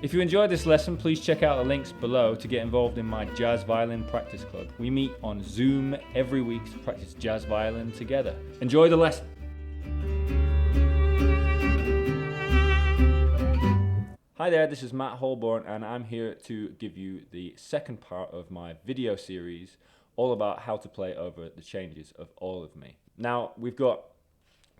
If you enjoyed this lesson, please check out the links below to get involved in my jazz violin practice club. We meet on Zoom every week to practice jazz violin together. Enjoy the lesson. Hi there, this is Matt Holborn and I'm here to give you the second part of my video series all about how to play over the changes of All of Me. Now, we've got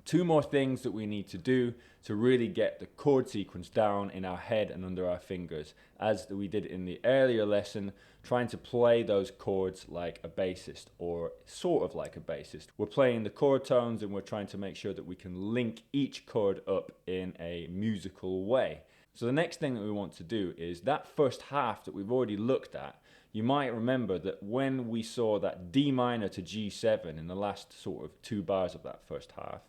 two more things that we need to do to really get the chord sequence down in our head and under our fingers, as we did in the earlier lesson, trying to play those chords like a bassist, or sort of like a bassist. We're playing the chord tones and we're trying to make sure that we can link each chord up in a musical way. So the next thing that we want to do is that first half that we've already looked at. You might remember that when we saw that D minor to G7 in the last sort of 2 bars of that first half,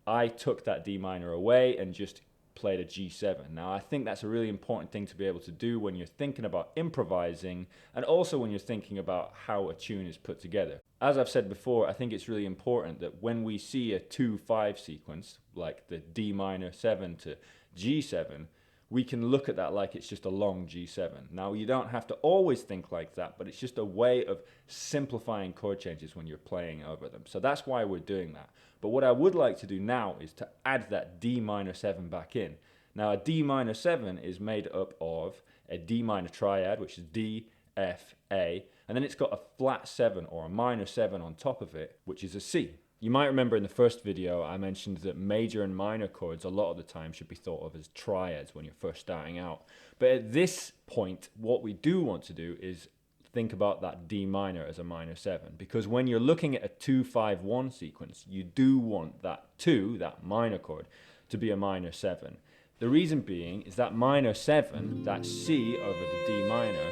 I took that D minor away and just played a G7. Now, I think that's a really important thing to be able to do when you're thinking about improvising, and also when you're thinking about how a tune is put together. As I've said before, I think it's really important that when we see a 2-5 sequence, like the D minor 7 to G7, we can look at that like it's just a long G7. Now, you don't have to always think like that, but it's just a way of simplifying chord changes when you're playing over them. So that's why we're doing that. But what I would like to do now is to add that D minor 7 back in. Now, a D minor 7 is made up of a D minor triad, which is D, F, A, and then it's got a flat 7 or a minor 7 on top of it, which is a C. You might remember in the first video I mentioned that major and minor chords a lot of the time should be thought of as triads when you're first starting out. But at this point, what we do want to do is think about that D minor as a minor 7, because when you're looking at a 2-5-1 sequence, you do want that 2, that minor chord, to be a minor 7. The reason being is that minor 7, that C over the D minor,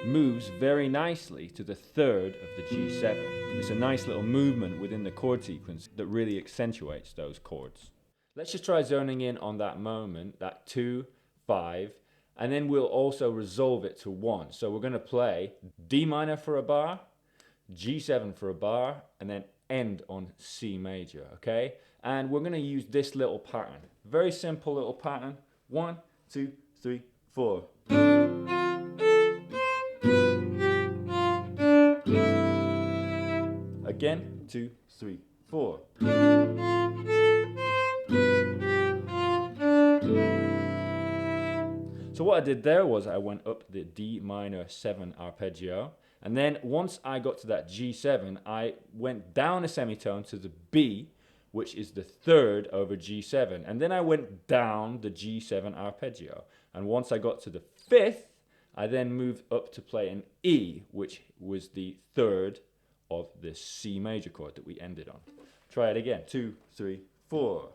moves very nicely to the 3rd of the G7. It's a nice little movement within the chord sequence that really accentuates those chords. Let's just try zoning in on that moment, that 2, 5, and then we'll also resolve it to 1. So we're going to play D minor for a bar, G7 for a bar, and then end on C major, okay? And we're going to use this little pattern. Very simple little pattern. 1, 2, 3, 4. Again, 2, 3, 4. So what I did there was I went up the D minor 7 arpeggio, and then once I got to that G7, I went down a semitone to the B, which is the 3rd over G7, and then I went down the G7 arpeggio. And once I got to the 5th, I then moved up to play an E, which was the 3rd of the C major chord that we ended on. Try it again. 2, 3, 4.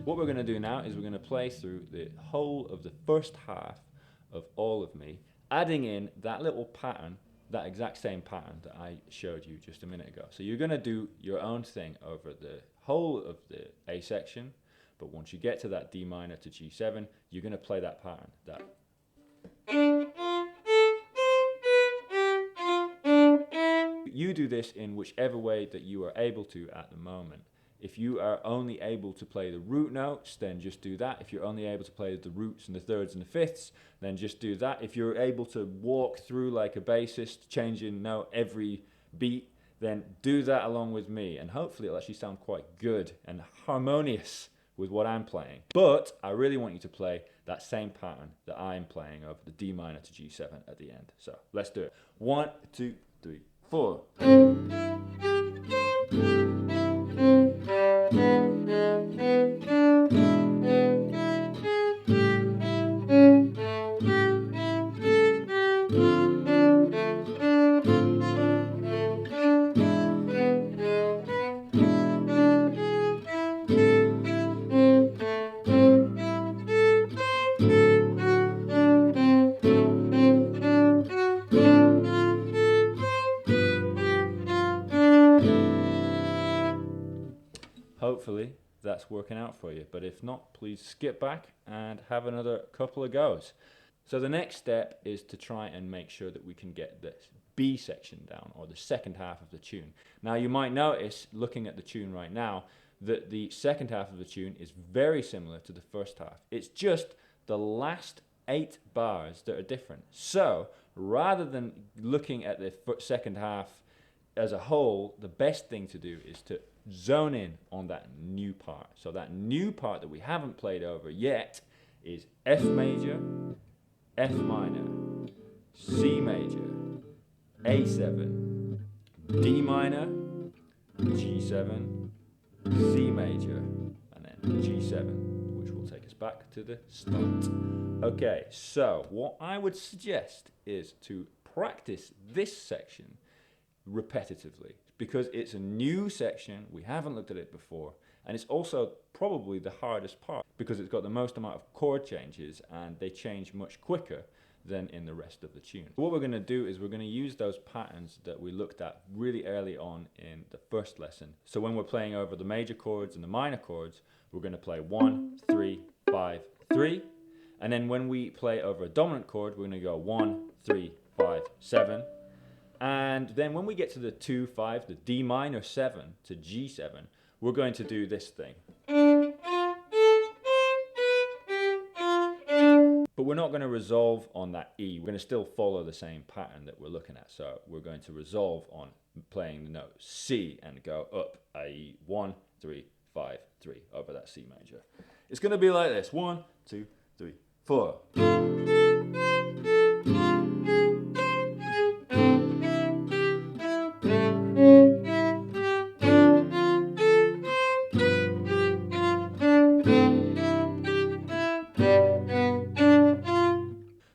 What we're going to do now is we're going to play through the whole of the first half of All of Me, adding in that little pattern, that exact same pattern that I showed you just a minute ago. So you're going to do your own thing over the whole of the A section, but once you get to that D minor to G7, you're going to play that pattern, that. You do this in whichever way that you are able to at the moment. If you are only able to play the root notes, then just do that. If you're only able to play the roots and the thirds and the fifths, then just do that. If you're able to walk through like a bassist, changing note every beat, then do that along with me. And hopefully it'll actually sound quite good and harmonious with what I'm playing. But I really want you to play that same pattern that I'm playing over the D minor to G7 at the end. So let's do it. 1, 2, 3, 4. Hopefully that's working out for you, but if not, please skip back and have another couple of goes. So the next step is to try and make sure that we can get this B section down, or the second half of the tune. Now you might notice, looking at the tune right now, that the second half of the tune is very similar to the first half. It's just the last 8 bars that are different. So rather than looking at the second half as a whole, the best thing to do is to zone in on that new part. So that new part that we haven't played over yet is F major, F minor, C major, A7, D minor, G7, C major, and then G7, which will take us back to the start. Okay, so what I would suggest is to practice this section repetitively, because it's a new section, we haven't looked at it before, and it's also probably the hardest part because it's got the most amount of chord changes and they change much quicker than in the rest of the tune. What we're going to do is we're going to use those patterns that we looked at really early on in the first lesson. So when we're playing over the major chords and the minor chords, we're going to play 1, 3, 5, 3. And then when we play over a dominant chord, we're going to go 1, 3, 5, 7. And then when we get to the 2, 5, the D minor 7 to G7, we're going to do this thing. But we're not going to resolve on that E. We're going to still follow the same pattern that we're looking at. So we're going to resolve on playing the note C and go up, i.e. 1, 3, 5, 3 over that C major. It's going to be like this. 1, 2, 3, 4.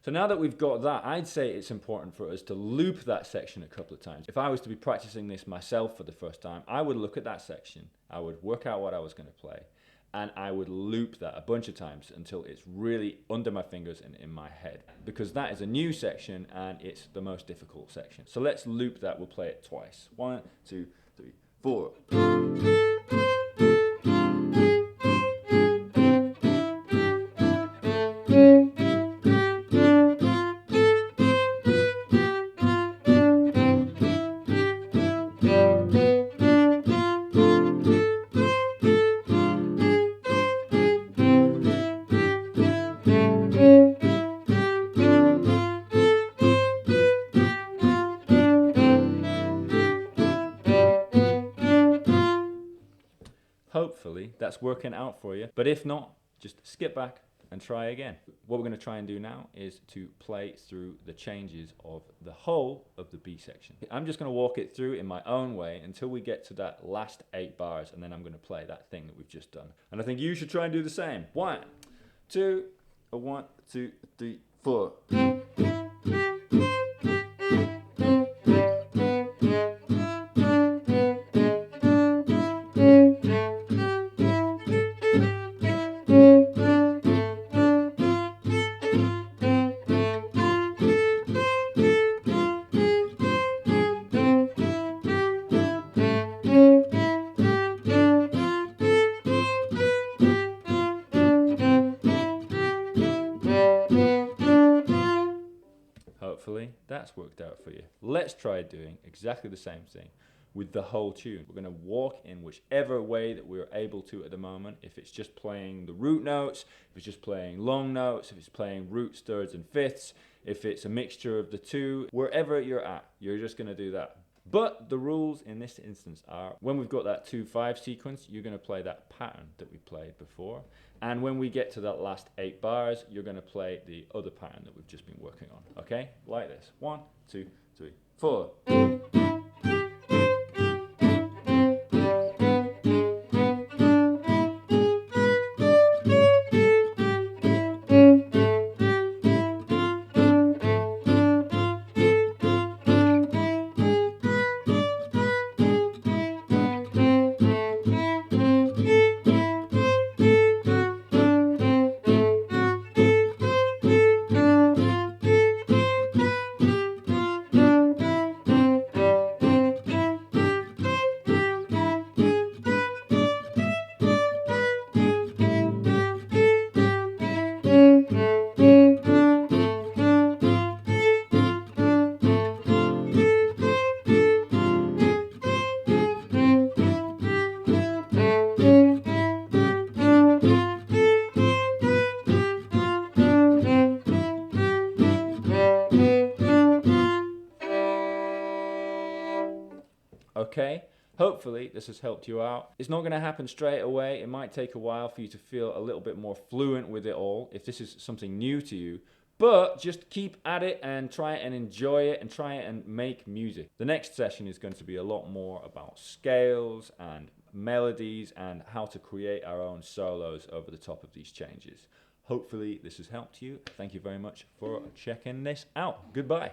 So now that we've got that, I'd say it's important for us to loop that section a couple of times. If I was to be practicing this myself for the first time, I would look at that section, I would work out what I was going to play, and I would loop that a bunch of times until it's really under my fingers and in my head. Because that is a new section and it's the most difficult section. So let's loop that, we'll play it twice. 1, 2, 3, 4. Hopefully that's working out for you, but if not, just skip back and try again. What we're going to try and do now is to play through the changes of the whole of the B section. I'm just going to walk it through in my own way until we get to that last 8 bars, and then I'm going to play that thing that we've just done. And I think you should try and do the same. 1, 2, 1, 2, 3, 4. Hopefully that's worked out for you. Let's try doing exactly the same thing with the whole tune. We're going to walk in whichever way that we're able to at the moment. If it's just playing the root notes, if it's just playing long notes, if it's playing roots, thirds and fifths, if it's a mixture of the two, wherever you're at, you're just going to do that. But the rules in this instance are, when we've got that 2-5 sequence, you're going to play that pattern that we played before. And when we get to that last 8 bars, you're going to play the other pattern that we've just been working on. Okay? Like this. 1, 2, 3, 4. Okay? Hopefully this has helped you out. It's not going to happen straight away. It might take a while for you to feel a little bit more fluent with it all if this is something new to you. But just keep at it and try it and enjoy it and try it and make music. The next session is going to be a lot more about scales and melodies and how to create our own solos over the top of these changes. Hopefully this has helped you. Thank you very much for checking this out. Goodbye.